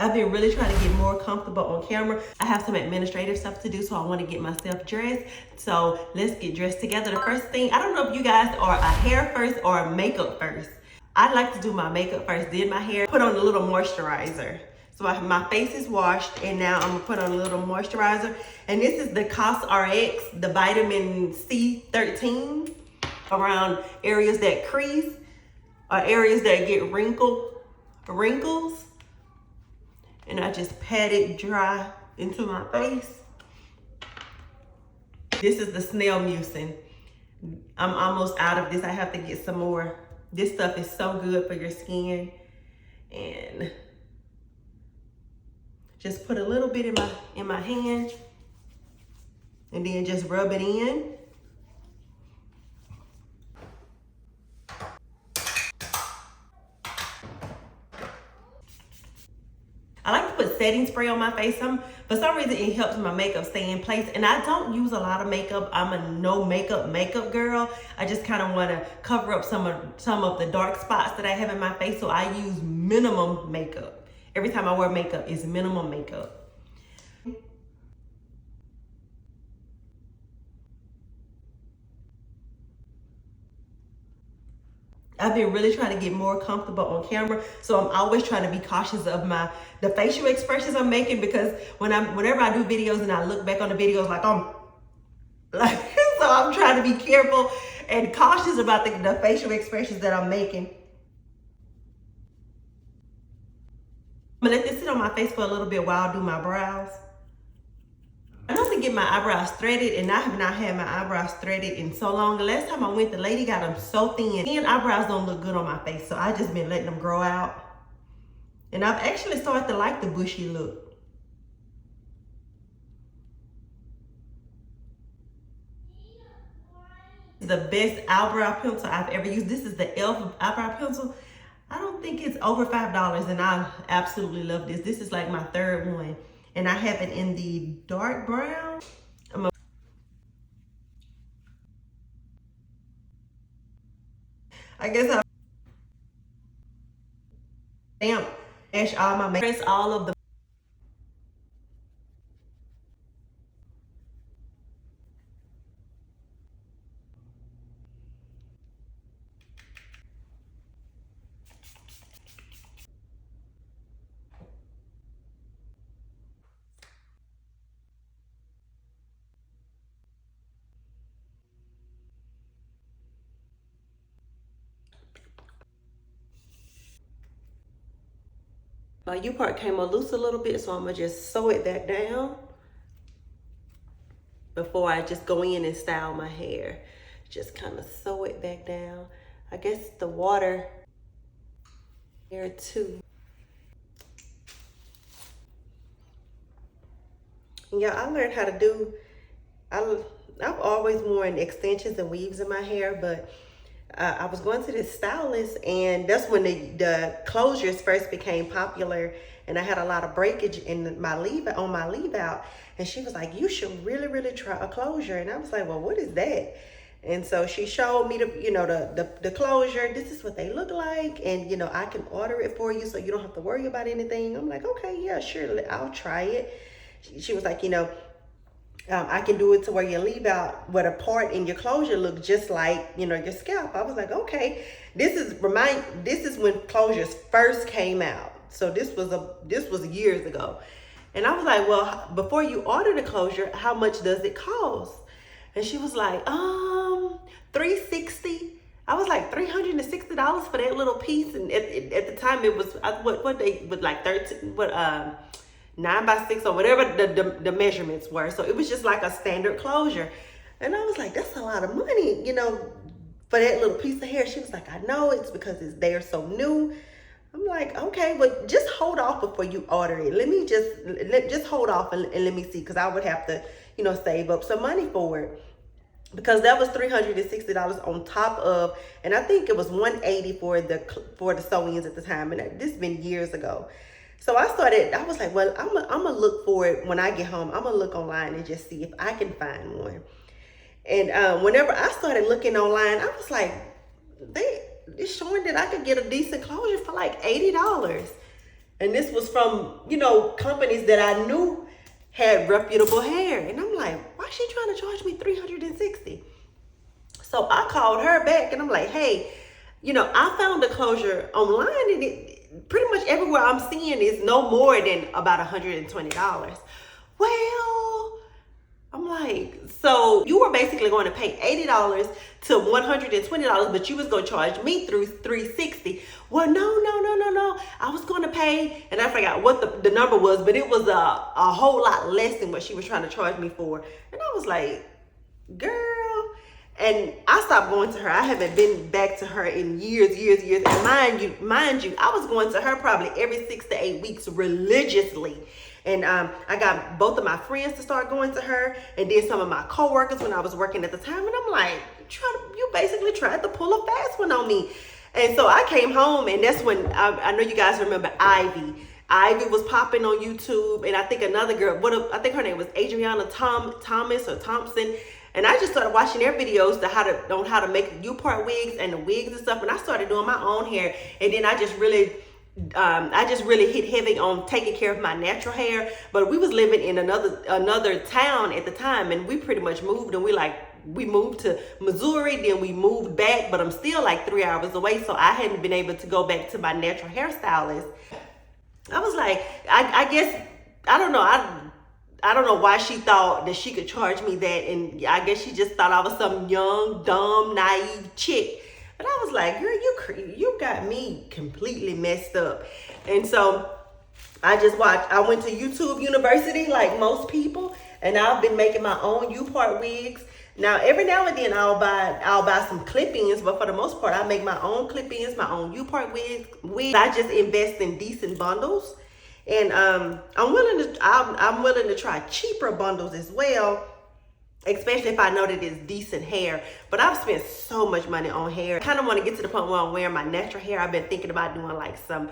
I've been really trying to get more comfortable on camera. I have some administrative stuff to do, so I want to get myself dressed. So let's get dressed together. The first thing, I don't know if you guys are a hair first or a makeup first. I like to do my makeup first, then my hair. Put on a little moisturizer. So my face is washed, and now I'm gonna put on a little moisturizer. And this is the CosRx, the vitamin C13, around areas that crease or areas that get wrinkles. And I just pat it dry into my face. This is the snail mucin. I'm almost out of this. I have to get some more. This stuff is so good for your skin. And just put a little bit in my hand, and then just rub it in. I like to put setting spray on my face. For some reason, it helps my makeup stay in place. And I don't use a lot of makeup. I'm a no makeup girl. I just kind of want to cover up some of the dark spots that I have in my face. So I use minimum makeup. Every time I wear makeup, it's minimum makeup. I've been really trying to get more comfortable on camera, so I'm always trying to be cautious of the facial expressions I'm making, because whenever I do videos and I look back on the videos so I'm trying to be careful and cautious about the facial expressions that I'm making. I'm gonna let this sit on my face for a little bit while I do my brows. I normally get my eyebrows threaded, and I have not had my eyebrows threaded in so long. The last time I went, the lady got them so thin. Thin eyebrows don't look good on my face, so I just been letting them grow out. And I've actually started to like the bushy look. The best eyebrow pencil I've ever used. This is the e.l.f. eyebrow pencil. I don't think it's over $5, and I absolutely love this. This is like my third one. And I have it in the dark brown. I guess I stamp all my makeup, all of the my U part came loose a little bit, so I'm gonna just sew it back down before I just go in and style my hair. Just kind of sew it back down. I guess the water here too. And yeah, I learned how to do, I've always worn extensions and weaves in my hair, but I was going to this stylist, and that's when the closures first became popular, and I had a lot of breakage in my leave out, and she was like, you should really try a closure. And I was like, well, what is that? And so she showed me the closure. This is what they look like, and I can order it for you so you don't have to worry about anything. I'm like, okay, yeah, sure, I'll try it. She was like, I can do it to where your leave out, where the part in your closure look just like, your scalp. I was like, okay, this is when closures first came out. So this was years ago. And I was like, well, before you order the closure, how much does it cost? And she was like, $360. I was like, $360 for that little piece. And at the time it was, what they would like 9 by 6 or whatever the measurements were. So it was just like a standard closure. And I was like, that's a lot of money, for that little piece of hair. She was like, I know, it's because they're so new. I'm like, okay, but just hold off before you order it. Let me just hold off and let me see, because I would have to, save up some money for it. Because that was $360 on top of, and I think it was $180 for the sew-ins at the time. And this has been years ago. So I was like, well, I'm gonna look for it when I get home. I'm gonna look online and just see if I can find one. And whenever I started looking online, I was like, it's showing that I could get a decent closure for like $80. And this was from, you know, companies that I knew had reputable hair. And I'm like, why is she trying to charge me $360? So I called her back and I'm like, hey, you know, I found the closure online and it pretty much everywhere I'm seeing is no more than about $120. Well, I'm like, so you were basically going to pay $80 to $120, but you was going to charge me through $360. Well, no. I was going to pay, and I forgot what the number was, but it was a whole lot less than what she was trying to charge me for. And I was like, girl. And I stopped going to her. I haven't been back to her in years. And mind you, I was going to her probably every 6 to 8 weeks religiously. And I got both of my friends to start going to her, and then some of my coworkers when I was working at the time. And I'm like, you basically tried to pull a fast one on me. And so I came home, and that's when I know you guys remember Ivy. Ivy was popping on YouTube, and I think another girl, I think her name was Adriana Thomas or Thompson. And I just started watching their videos on how to make U-part wigs and the wigs and stuff. And I started doing my own hair. And then I just really hit heavy on taking care of my natural hair. But we was living in another town at the time, and we pretty much moved. And we moved to Missouri, then we moved back. But I'm still like 3 hours away, so I hadn't been able to go back to my natural hairstylist. I was like, I guess, I don't know. I don't know why she thought that she could charge me that, and I guess she just thought I was some young, dumb, naive chick. But I was like, girl, you got me completely messed up. And so I went to YouTube University like most people, and I've been making my own U-part wigs. Now, every now and then I'll buy some clip-ins, but for the most part, I make my own clip-ins, my own U-part wigs. I just invest in decent bundles. And I'm willing to try cheaper bundles as well, especially if I know that it's decent hair. But I've spent so much money on hair. I kind of want to get to the point where I'm wearing my natural hair. I've been thinking about doing like some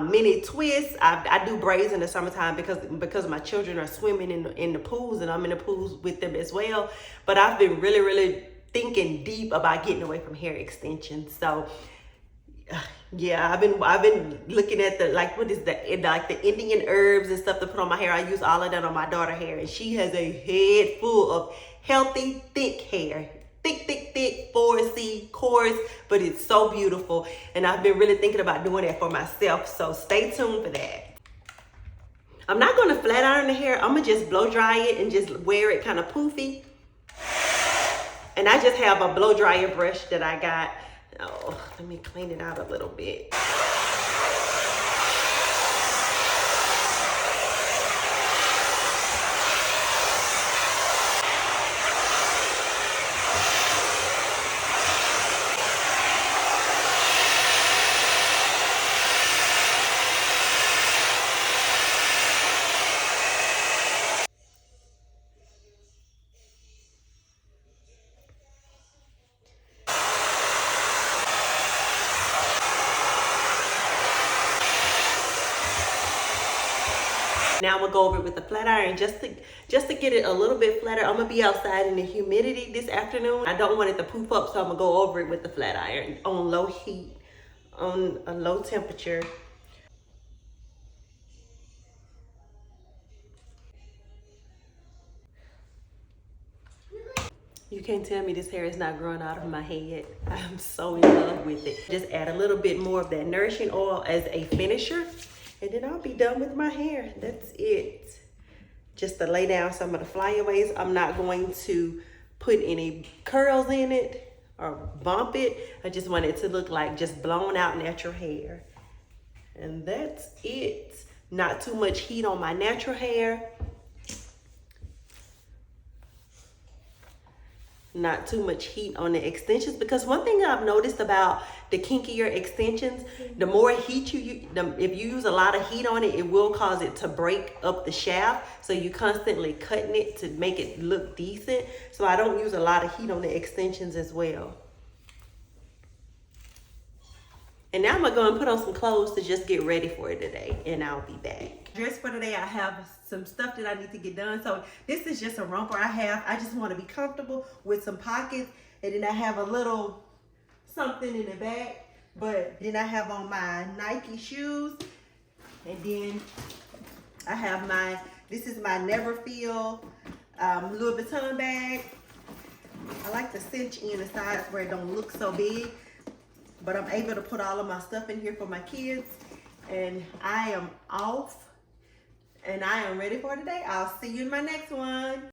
mini twists. I do braids in the summertime because my children are swimming in the pools, and I'm in the pools with them as well. But I've been really thinking deep about getting away from hair extensions. So yeah, I've been looking at the Indian herbs and stuff to put on my hair. I use all of that on my daughter's hair, and she has a head full of healthy, thick hair. Thick, 4C, coarse, but it's so beautiful. And I've been really thinking about doing that for myself, so stay tuned for that. I'm not going to flat iron the hair. I'm going to just blow dry it and just wear it kind of poofy. And I just have a blow dryer brush that I got. Oh, let me clean it out a little bit. Now I'm gonna go over it with the flat iron just to get it a little bit flatter. I'm gonna be outside in the humidity this afternoon. I don't want it to poof up, so I'm gonna go over it with the flat iron on low heat, on a low temperature. You can't tell me this hair is not growing out of my head. I'm so in love with it. Just add a little bit more of that nourishing oil as a finisher, and then I'll be done with my hair. That's it. Just to lay down some of the flyaways. I'm not going to put any curls in it or bump it. I just want it to look like just blown out natural hair. And that's it. Not too much heat on my natural hair. Not too much heat on the extensions, because one thing I've noticed about the kinkier extensions, the more heat if you use a lot of heat on it, it will cause it to break up the shaft. So you constantly cutting it to make it look decent. So I don't use a lot of heat on the extensions as well. And now I'm gonna go and put on some clothes to just get ready for it today, and I'll be back. Dress for today, I have some stuff that I need to get done. So this is just a romper I just want to be comfortable with some pockets, and then I have a little something in the back. But then I have on my Nike shoes. And then I have this is my Never Feel Louis Vuitton bag. I like to cinch in the sides where it don't look so big, but I'm able to put all of my stuff in here for my kids. And I am off, and I am ready for today. I'll see you in my next one.